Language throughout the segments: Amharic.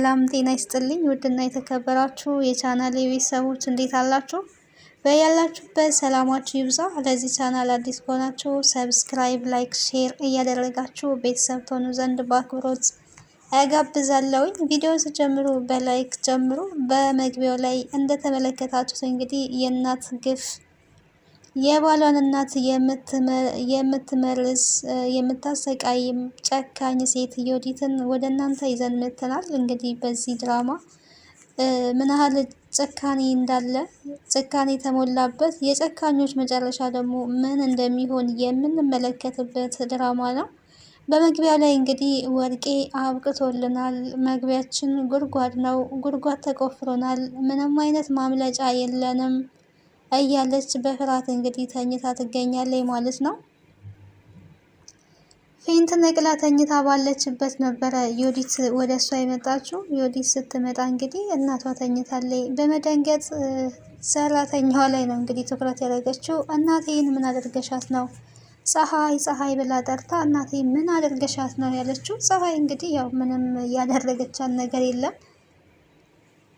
ሰላም ጤና ይስጥልኝ። ውድና የተከበራችሁ የቻናሌ ቤተሰቦች እንዴት አላችሁ? በያላችሁበት ሰላማችሁ ይብዛ። ለዚህ ቻናል አዲስ ከሆናችሁ ሰብስክራይብ፣ ላይክ፣ ሼር እያደረጋችሁ ቤተሰብ ትሆኑ ዘንድ በአክብሮት እጋብዛለሁኝ። ቪዲዮ ስጀምሩ በላይክ ጀምሩ። በመግቢያው ላይ እንደተመለከታችሁት እንግዲህ የእናት ግፍ የባሏን እናት የምትመርዝ የምታሰቃይ ጨካኝ ሴት ዮዲትን ወደ እናንተ ይዘን መጥተናል። እንግዲህ በዚህ ድራማ ምን ያህል ጭካኔ እንዳለ ጭካኔ የተሞላበት የጨካኞች መጨረሻ ደግሞ ምን እንደሚሆን የምንመለከትበት ድራማ ነው። በመግቢያው ላይ እንግዲህ ወርቄ አብቅቶልናል፣ መግቢያችን ጉድጓድ ነው፣ ጉድጓድ ተቆፍሮናል፣ ምንም አይነት ማምለጫ የለንም እያለች በፍርሃት እንግዲህ ተኝታ ትገኛለች ማለት ነው። ፌንት ነቅላ ተኝታ ባለችበት ነበረ ዮዲት ወደ እሷ የመጣችው። ዮዲት ስትመጣ እንግዲህ እናቷ ተኝታለች። በመደንገጥ ሰራተኛዋ ላይ ነው እንግዲህ ትኩረት ያደረገችው። እናቴን ምን አድርገሻት ነው? ፀሐይ ፀሐይ ብላ ጠርታ እናቴ ምን አድርገሻት ነው ያለችው። ፀሐይ እንግዲህ ያው ምንም ያደረገቻት ነገር የለም።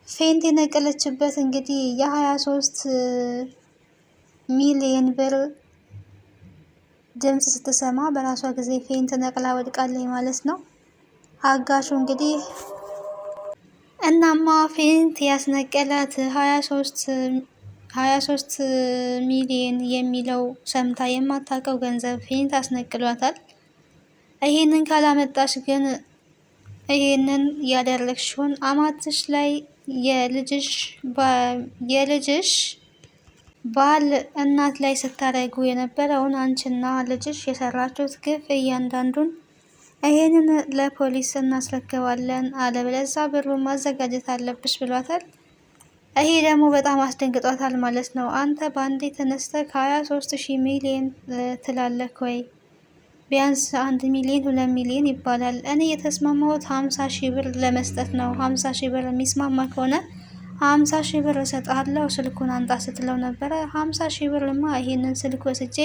ፌንት የነቀለችበት እንግዲህ የ23 ሚሊዮን ብር ድምፅ ስትሰማ በራሷ ጊዜ ፌንት ነቅላ ወድቃለች ማለት ነው። አጋሹ እንግዲህ እናማ ፌንት ያስነቀላት 23 ሚሊዮን የሚለው ሰምታ የማታውቀው ገንዘብ ፌንት አስነቅሏታል። ይሄንን ካላመጣሽ ግን ይሄንን ያደረግሽውን አማትሽ ላይ የልጅሽ ባል እናት ላይ ስታደርጉ የነበረውን አንቺና ልጅሽ የሰራችሁት ግፍ እያንዳንዱን ይሄንን ለፖሊስ እናስረክባለን፣ አለበለዛ ብሩን ማዘጋጀት አለብሽ ብሏታል። ይሄ ደግሞ በጣም አስደንግጧታል ማለት ነው። አንተ በአንዴ ተነስተህ ከ23 ሚሊዮን ትላለህ ወይ? ቢያንስ 1 ሚሊዮን 2 ሚሊዮን ይባላል። እኔ የተስማማሁት 50 ብር ለመስጠት ነው። 50 ብር የሚስማማ ከሆነ 50 ብር እሰጥሃለሁ፣ ስልኩን አንጣ ስትለው ነበረ። 50 ብርማ ይሄንን ስልክ ወስጄ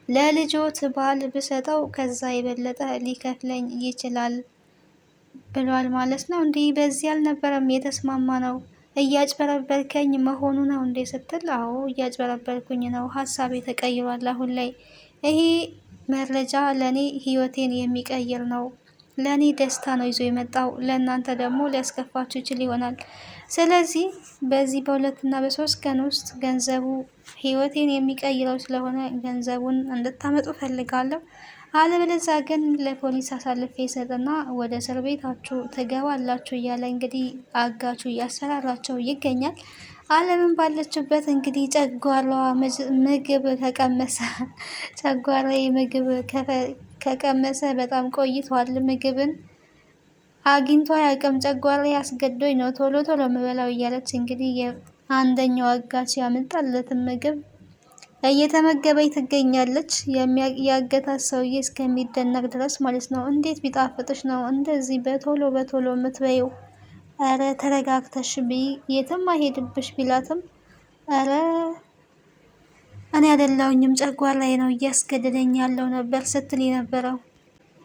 ለልጆት ባል ብሰጠው ከዛ የበለጠ ሊከፍለኝ ይችላል ብሏል ማለት ነው። እንዲህ በዚህ አልነበረም የተስማማ ነው። እያጭበረበርከኝ መሆኑ ነው እንዴ ስትል፣ አዎ እያጭበረበርኩኝ ነው፣ ሀሳቤ ተቀይሯል አሁን ላይ። ይሄ መረጃ ለእኔ ህይወቴን የሚቀይር ነው። ለእኔ ደስታ ነው ይዞ የመጣው፣ ለእናንተ ደግሞ ሊያስከፋችሁ ይችል ይሆናል። ስለዚህ በዚህ በ2 እና በ3 ቀን ውስጥ ገንዘቡ ህይወቴን የሚቀይረው ስለሆነ ገንዘቡን እንድታመጡ ፈልጋለሁ። አለበለዚያ ግን ለፖሊስ አሳልፌ ሰጥና ወደ እስር ቤታችሁ ትገባላችሁ እያለ እንግዲህ አጋቹ እያሰራራቸው ይገኛል። አለምን ባለችበት እንግዲህ ጨጓራዋ ምግብ ከቀመሰ ጨጓራዬ ምግብ ከቀመሰ በጣም ቆይቷል። ምግብን አግኝቶ አያውቅም። ጨጓራዬ አስገዶኝ ነው ቶሎ ቶሎ የምበላው እያለች እንግዲህ አንደኛው አጋች ያመጣለትን ምግብ እየተመገበች ትገኛለች። ያገታት ሰውዬ እስከሚደነቅ ድረስ ማለት ነው። እንዴት ቢጣፍጥሽ ነው እንደዚህ በቶሎ በቶሎ የምትበይው? እረ ተረጋግተሽ ብይ፣ የትም አይሄድብሽ ቢላትም እረ እኔ አይደለሁኝም ጨጓራዬ ነው እያስገደደኝ ያለው ነበር ስትል የነበረው።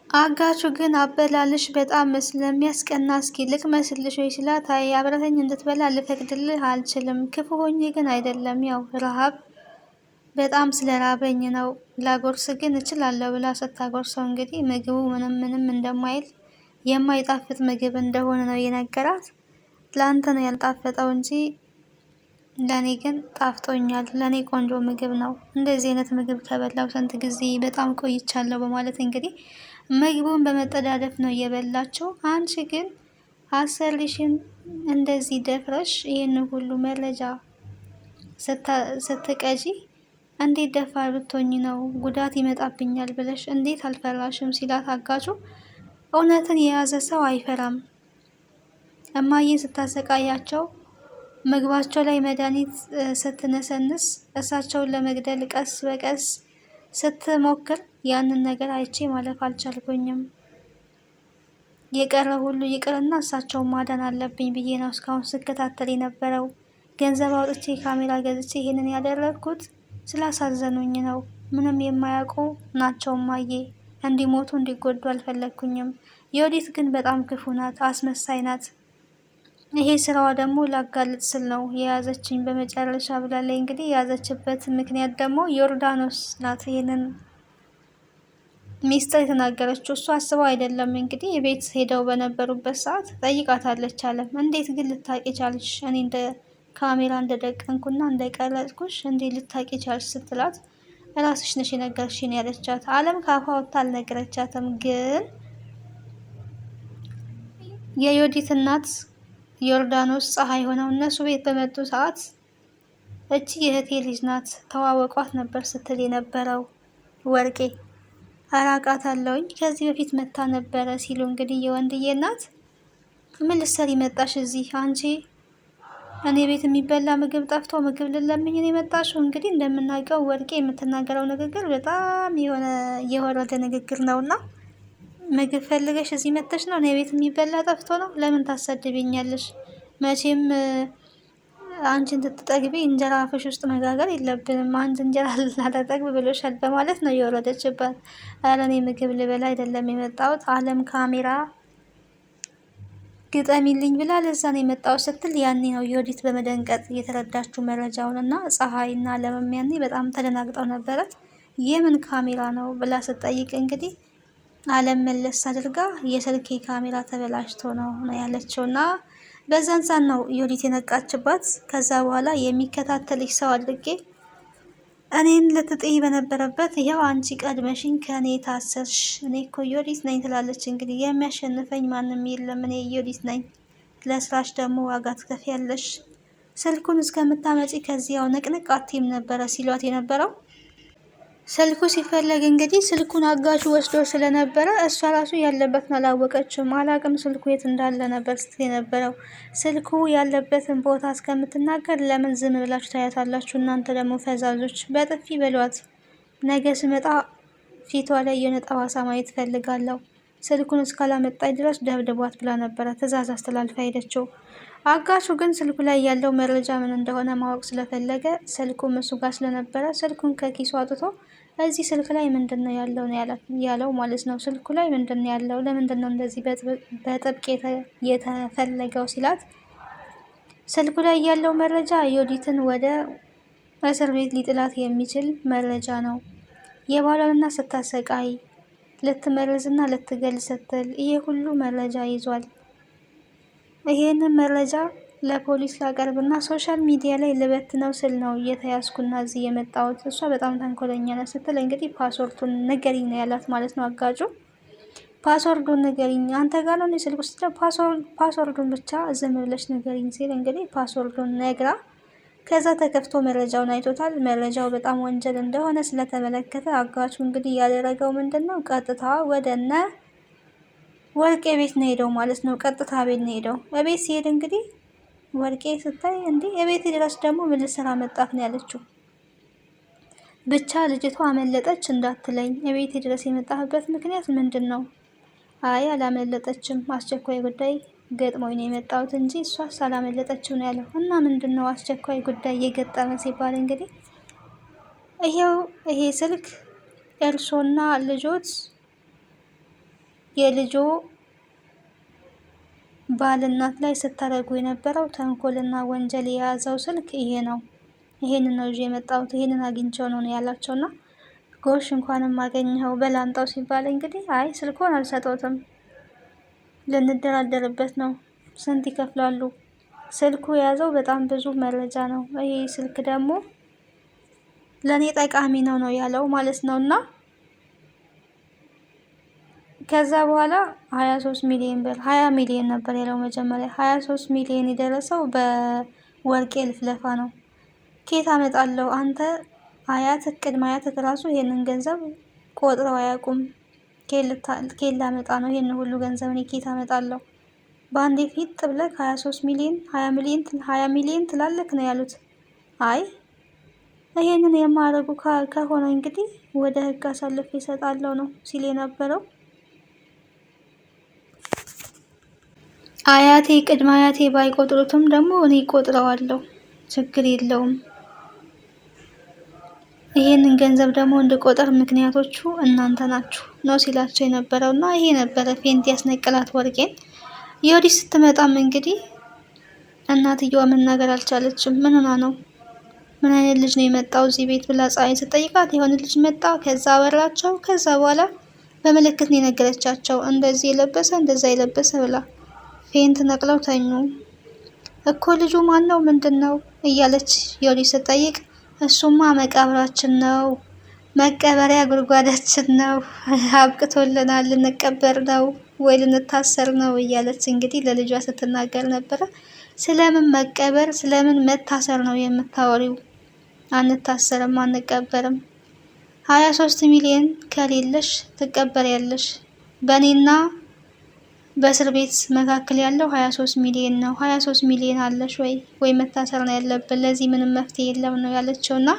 አጋቹ ግን አበላልሽ በጣም ስለሚያስቀና እስኪ ልቅመስልሽ ወይ ሲላት፣ አይ አብረኸኝ እንድትበላ ልፈቅድልህ አልችልም፣ ክፉ ሆኜ ግን አይደለም፣ ያው ረሃብ በጣም ስለራበኝ ነው፣ ላጎርስ ግን እችላለሁ ብላ ስታጎርሰው እንግዲህ ምግቡ ምንም እንደማይል የማይጣፍጥ ምግብ እንደሆነ ነው የነገራት። ለአንተ ነው ያልጣፈጠው እንጂ ለእኔ ግን ጣፍጦኛል፣ ለእኔ ቆንጆ ምግብ ነው፣ እንደዚህ አይነት ምግብ ከበላው ስንት ጊዜ በጣም ቆይቻለሁ በማለት እንግዲህ ምግቡን በመጠዳደፍ ነው የበላቸው። አንቺ ግን አሰሪሽን እንደዚህ ደፍረሽ ይህን ሁሉ መረጃ ስትቀጂ እንዴት ደፋር ብትሆኝ ነው ጉዳት ይመጣብኛል ብለሽ እንዴት አልፈራሽም? ሲላት አጋቹ እውነትን የያዘ ሰው አይፈራም። እማዬ ስታሰቃያቸው ምግባቸው ላይ መድኃኒት ስትነሰንስ እሳቸውን ለመግደል ቀስ በቀስ ስትሞክር ያንን ነገር አይቼ ማለፍ አልቻልኩኝም። የቀረ ሁሉ ይቅርና እሳቸውን ማዳን አለብኝ ብዬ ነው እስካሁን ስከታተል የነበረው። ገንዘብ አውጥቼ ካሜራ ገዝቼ ይሄንን ያደረግኩት ስላሳዘኑኝ ነው። ምንም የማያውቁ ናቸው እማዬ፣ እንዲሞቱ እንዲጎዱ አልፈለግኩኝም። ዮዲት ግን በጣም ክፉ ናት፣ አስመሳይ ናት። ይሄ ስራዋ ደግሞ ላጋልጥ ስል ነው የያዘችኝ በመጨረሻ ብላለች። እንግዲህ የያዘችበት ምክንያት ደግሞ ዮርዳኖስ ናት ይሄንን ሚስጥር የተናገረችው። እሱ አስበው አይደለም። እንግዲህ የቤት ሄደው በነበሩበት ሰዓት ጠይቃታለች። አለም እንዴት ግን ልታቂ ቻልሽ? እኔ እንደ ካሜራ እንደደቀንኩና እንደቀረጽኩሽ እንዴት ልታቂ ቻልሽ ስትላት ራስሽ ነሽ የነገርሽኝ ያለቻት። አለም ካፏ ወጥታ አልነገረቻትም። ግን የዮዲት እናት ዮርዳኖስ ፀሐይ ሆነው እነሱ ቤት በመጡ ሰዓት እቺ የእህቴ ልጅ ናት ተዋወቋት ነበር ስትል የነበረው ወርቄ አራቃት አለውኝ ከዚህ በፊት መታ ነበረ ሲሉ እንግዲህ የወንድዬ እናት ምን ልትሰሪ መጣሽ እዚህ አንቺ? እኔ ቤት የሚበላ ምግብ ጠፍቶ ምግብ ልለምኝ ነው የመጣሽው? እንግዲህ እንደምናውቀው ወርቄ የምትናገረው ንግግር በጣም የወረደ ንግግር ነውና ምግብ ፈልገሽ እዚህ መጥተሽ ነው? እኔ ቤት የሚበላ ጠፍቶ ነው? ለምን ታሰድብኛለሽ? መቼም አንቺ እንድትጠግቢ እንጀራ አፍሽ ውስጥ መጋገር የለብንም። አንድ እንጀራ ላጠግብ ብሎሻል በማለት ነው የወረደችባት። ኧረ እኔ ምግብ ልበላ አይደለም የመጣሁት አለም ካሜራ ግጠሚልኝ ብላ ለዛ ነው የመጣው ስትል ያኔ ነው ዮዲት በመደንቀጥ የተረዳችው መረጃውን እና ፀሐይና አለምም ያኔ በጣም ተደናግጠው ነበረ። የምን ካሜራ ነው ብላ ስትጠይቅ እንግዲህ አለም መለስ አድርጋ የስልኬ ካሜራ ተበላሽቶ ነው ያለችው እና በዛን ሰዓት ነው ዮዲት የነቃችባት። ከዛ በኋላ የሚከታተልሽ ሰው አድርጌ እኔን ልትጥይ በነበረበት ያው አንቺ ቀድመሽኝ ከእኔ ታሰርሽ። እኔ እኮ ዮዲት ነኝ ትላለች። እንግዲህ የሚያሸንፈኝ ማንም የለም፣ እኔ ዮዲት ነኝ። ለስራሽ ደግሞ ዋጋ ትከፍያለሽ። ስልኩን እስከምታመጪ ከዚያው ንቅንቅ አትይም ነበረ ሲሏት የነበረው። ስልኩ ሲፈለግ እንግዲህ ስልኩን አጋቹ ወስዶ ስለነበረ እሷ ራሱ ያለበትን አላወቀችም። አላቅም ስልኩ የት እንዳለ ነበር ስትል የነበረው። ስልኩ ያለበትን ቦታ እስከምትናገር ለምን ዝም ብላችሁ ታያታላችሁ? እናንተ ደግሞ ፈዛዞች በጥፊ በሏት። ነገ ስመጣ ፊቷ ላይ የሆነ ጠባሳ ማየት ፈልጋለሁ። ስልኩን እስካላመጣኝ ድረስ ደብድቧት ብላ ነበረ ትዕዛዝ አስተላልፋ ሄደችው። አጋቹ ግን ስልኩ ላይ ያለው መረጃ ምን እንደሆነ ማወቅ ስለፈለገ ስልኩም እሱ ጋር ስለነበረ ስልኩን ከኪሱ አውጥቶ እዚህ ስልክ ላይ ምንድን ነው ያለው ነው ያለው ማለት ነው። ስልኩ ላይ ምንድን ነው ያለው? ለምንድን ነው እንደዚህ በጥብቅ የተፈለገው ሲላት ስልኩ ላይ ያለው መረጃ ዮዲትን ወደ እስር ቤት ሊጥላት የሚችል መረጃ ነው። የባሏንና ስታሰቃይ ልትመርዝና ልትገል ስትል ይሄ ሁሉ መረጃ ይዟል። ይሄንን መረጃ ለፖሊስ ላቀርብና ሶሻል ሚዲያ ላይ ልበት ነው ስል ነው እየተያዝኩና እዚህ የመጣሁት። እሷ በጣም ተንኮለኛ ነው ስትል እንግዲህ ፓስወርዱን ንገሪኝ ነው ያላት ማለት ነው አጋጩ። ፓስወርዱን ንገሪኝ አንተ ጋር ነው ስልክ ውስጥ ፓስወርዱን ብቻ ዝም ብለሽ ንገሪኝ ሲል እንግዲህ ፓስወርዱን ነግራ ከዛ ተከፍቶ መረጃውን አይቶታል። መረጃው በጣም ወንጀል እንደሆነ ስለተመለከተ አጋቹ እንግዲህ ያደረገው ምንድን ነው ቀጥታ ወደነ ወርቄ ቤት ነው ሄደው ማለት ነው። ቀጥታ ቤት ነው ሄደው። በቤት ሲሄድ እንግዲህ ወርቄ ስታይ እንዴ የቤት ድረስ ደግሞ ምን ልሰራ መጣት ነው ያለችው። ብቻ ልጅቷ አመለጠች እንዳትለኝ የቤት ድረስ የመጣህበት ምክንያት ምንድን ነው? አይ አላመለጠችም፣ አስቸኳይ ጉዳይ ገጥሞኝ ነው የመጣሁት እንጂ እሷስ አላመለጠችው ነው ያለው። እና ምንድን ነው አስቸኳይ ጉዳይ የገጠመ ሲባል እንግዲህ ይሄ ስልክ እርሶና ልጆት የልጆ ባልናት ላይ ስታደርጉ የነበረው ተንኮልና ወንጀል የያዘው ስልክ ይሄ ነው። ይሄንን ነው ይዤ የመጣሁት፣ ይሄንን አግኝቼው ነው ያላቸውና ጎሽ እንኳንም አገኘኸው በላንጣው ሲባል እንግዲህ አይ ስልኮን አልሰጠውትም፣ ልንደራደርበት ነው። ስንት ይከፍላሉ? ስልኩ የያዘው በጣም ብዙ መረጃ ነው። ይሄ ስልክ ደግሞ ለኔ ጠቃሚ ነው ያለው ማለት ነውና ከዛ በኋላ 23 ሚሊዮን ብር 20 ሚሊዮን ነበር ያለው መጀመሪያ። 23 ሚሊዮን የደረሰው በወርቄ ልፍለፋ ነው። ኬት አመጣለሁ? አንተ አያት ቅድመ አያት ራሱ ይሄንን ገንዘብ ቆጥረው አያውቁም። ኬት ላመጣ ነው ይሄን ሁሉ ገንዘብ? እኔ ኬት አመጣለሁ? በአንዴ ፊት ብለህ 23 ሚሊዮን 20 ሚሊዮን ትላለክ ነው ያሉት። አይ ይሄንን የማያደርጉ ከሆነ እንግዲህ ወደ ህግ አሳልፌ እሰጣለሁ ነው ሲል የነበረው። አያቴ ቅድመ አያቴ ባይቆጥሩትም ደግሞ እኔ ቆጥረዋለሁ፣ ችግር የለውም። ይሄንን ገንዘብ ደግሞ እንድቆጥር ምክንያቶቹ እናንተ ናችሁ ነው ሲላቸው የነበረው እና ይሄ ነበረ ፌንት ያስነቅላት ወርቄን። ዮዲት ስትመጣም እንግዲህ እናትየዋ መናገር አልቻለችም። ምን ሆና ነው? ምን አይነት ልጅ ነው የመጣው እዚህ ቤት ብላ ፀሐይን ስጠይቃት የሆነ ልጅ መጣ፣ ከዛ አበራቸው፣ ከዛ በኋላ በምልክት ነው የነገረቻቸው እንደዚህ የለበሰ እንደዛ የለበሰ ብላ ፌንት ነቅለው ተኙ። እኮ ልጁ ማን ነው ምንድን ነው እያለች ዮዲት ስጠይቅ እሱማ መቃብራችን ነው፣ መቀበሪያ ጉድጓዳችን ነው፣ አብቅቶልናል፣ ልንቀበር ነው ወይ ልንታሰር ነው እያለች እንግዲህ ለልጇ ስትናገር ነበረ። ስለምን መቀበር ስለምን መታሰር ነው የምታወሪው? አንታሰርም አንቀበርም። 23 ሚሊዮን ከሌለሽ ትቀበሪያለሽ። በእኔና በእስር ቤት መካከል ያለው 23 ሚሊዮን ነው። 23 ሚሊዮን አለሽ ወይ መታሰር ነው ያለብን። ለዚህ ምንም መፍትሄ የለም ነው ያለችው። እና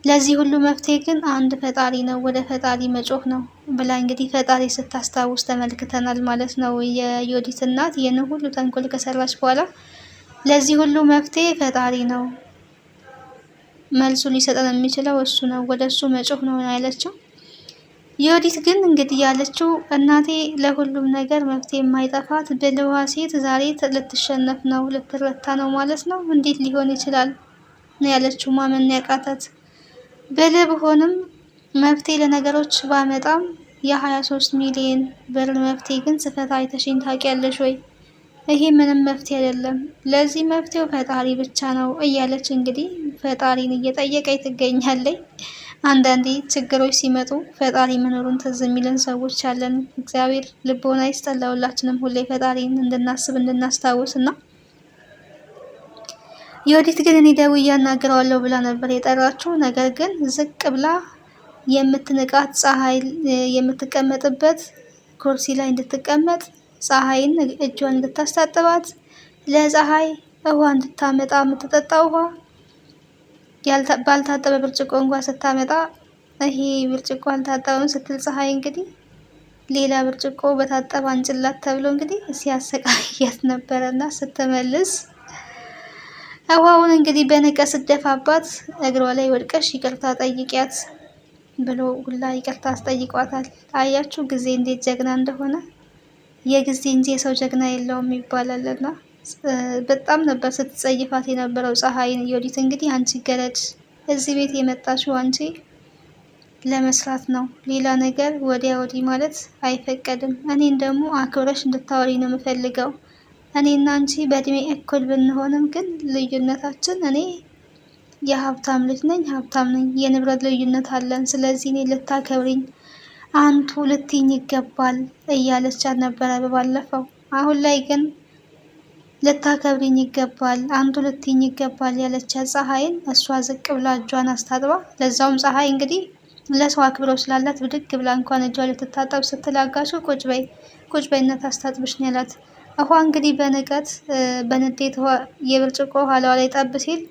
ለዚህ ሁሉ መፍትሄ ግን አንድ ፈጣሪ ነው፣ ወደ ፈጣሪ መጮህ ነው ብላ እንግዲህ ፈጣሪ ስታስታውስ ተመልክተናል ማለት ነው። የዮዲት እናት ይህን ሁሉ ተንኮል ከሰራች በኋላ ለዚህ ሁሉ መፍትሄ ፈጣሪ ነው፣ መልሱ ሊሰጠን የሚችለው እሱ ነው፣ ወደ እሱ መጮህ ነው ያለችው። ዮዲት ግን እንግዲህ ያለችው እናቴ ለሁሉም ነገር መፍትሄ የማይጠፋት ብልህዋ ሴት ዛሬ ልትሸነፍ ነው፣ ልትረታ ነው ማለት ነው። እንዴት ሊሆን ይችላል ነው ያለችው። ማመን ያቃታት። ብልህ ብሆንም መፍትሄ ለነገሮች ባመጣም የ23 ሚሊዮን ብር መፍትሄ ግን ስፈታ አይተሽኝ ታውቂያለሽ ወይ? ይሄ ምንም መፍትሄ አይደለም፣ ለዚህ መፍትሄው ፈጣሪ ብቻ ነው እያለች እንግዲህ ፈጣሪን እየጠየቀኝ ትገኛለች። አንዳንዴ ችግሮች ሲመጡ ፈጣሪ መኖሩን ትዝ የሚለን ሰዎች አለን። እግዚአብሔር ልቦና ይስጠን ለሁላችንም ሁሌ ፈጣሪን እንድናስብ እንድናስታውስ እና ዮዲት ግን እኔ ደውዬ አናግረዋለሁ ብላ ነበር የጠራችው። ነገር ግን ዝቅ ብላ የምትንቃት ፀሐይ የምትቀመጥበት ኩርሲ ላይ እንድትቀመጥ ፀሐይን እጇን እንድታስታጥባት ለፀሐይ ውሃ እንድታመጣ የምትጠጣ ውሃ ባልታጠበ ብርጭቆ እንኳን ስታመጣ ይሄ ብርጭቆ አልታጠበም ስትል ፀሐይ እንግዲህ ሌላ ብርጭቆ በታጠበ አንጭላት ተብሎ እንግዲህ ሲያሰቃያት ነበረና ስትመልስ ውሃውን እንግዲህ በንቀት ስደፋባት እግሯ ላይ ወድቀሽ ይቅርታ ጠይቂያት ብሎ ሁላ ይቅርታ አስጠይቋታል። አያችሁ ጊዜ እንዴት ጀግና እንደሆነ። የጊዜ እንጂ የሰው ጀግና የለውም ይባላልና በጣም ነበር ስትጸይፋት የነበረው ፀሐይን። ዮዲት እንግዲህ አንቺ ገረድ እዚህ ቤት የመጣሽው አንቺ ለመስራት ነው፣ ሌላ ነገር ወዲያ ወዲህ ማለት አይፈቀድም። እኔን ደግሞ አክብረሽ እንድታወሪ ነው የምፈልገው። እኔና አንቺ በእድሜ እኩል ብንሆንም ግን ልዩነታችን እኔ የሀብታም ልጅ ነኝ፣ ሀብታም ነኝ፣ የንብረት ልዩነት አለን። ስለዚህ እኔ ልታከብሪኝ አንቱ ልትይኝ ይገባል እያለቻት ነበረ በባለፈው። አሁን ላይ ግን ልታከብሪኝ ይገባል፣ አንቱ ልትይኝ ይገባል ያለቻት ፀሐይን እሷ ዝቅ ብላ እጇን አስታጥባ፣ ለዛውም ፀሐይ እንግዲህ ለሰው አክብረው ስላላት ብድግ ብላ እንኳን እጇ ልትታጠብ ስትላጋሹ ቁጭ በይነት አስታጥብሽ ነው ያላት። ውሃ እንግዲህ በንቀት በንዴት የብርጭቆ ኋላዋ ላይ ጠብ ሲል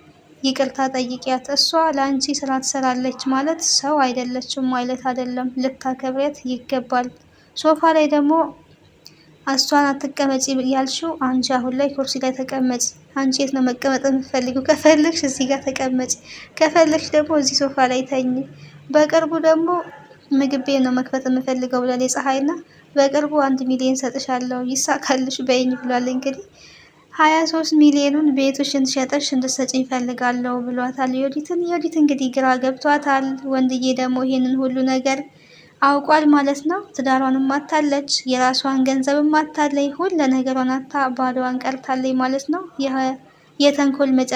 ይቅርታ ጠይቂያት፣ እሷ ለአንቺ ስራ ትሰራለች ማለት ሰው አይደለችም ማለት አይደለም፣ ልታከብሪያት ይገባል። ሶፋ ላይ ደግሞ እሷን አትቀመጪ ያልሽው አንቺ አሁን ላይ ኩርሲ ላይ ተቀመጪ። አንቺ የት ነው መቀመጥ የምትፈልጊው? ከፈለግሽ እዚህ ጋር ተቀመጪ፣ ከፈለግሽ ደግሞ እዚህ ሶፋ ላይ ተኝ። በቅርቡ ደግሞ ምግብ ቤት ነው መክፈት የምፈልገው ብሏል ፀሐይና በቅርቡ 1 ሚሊዮን ሰጥሻለሁ ይሳካልሽ በይኝ ብሏል። እንግዲህ 23 ሚሊዮኑን ቤቱሽን ሸጠሽ እንድትሰጪኝ ፈልጋለሁ ብሏታል ዮዲትን። ዮዲት እንግዲህ ግራ ገብቷታል። ወንድዬ ደግሞ ይሄንን ሁሉ ነገር አውቋል ማለት ነው። ትዳሯንም አታለች፣ የራሷን ገንዘብም አታለች፣ ሁሉ ነገሯን አታ ባዶዋን ቀርታለች ማለት ነው። የተንኮል መጨረሻ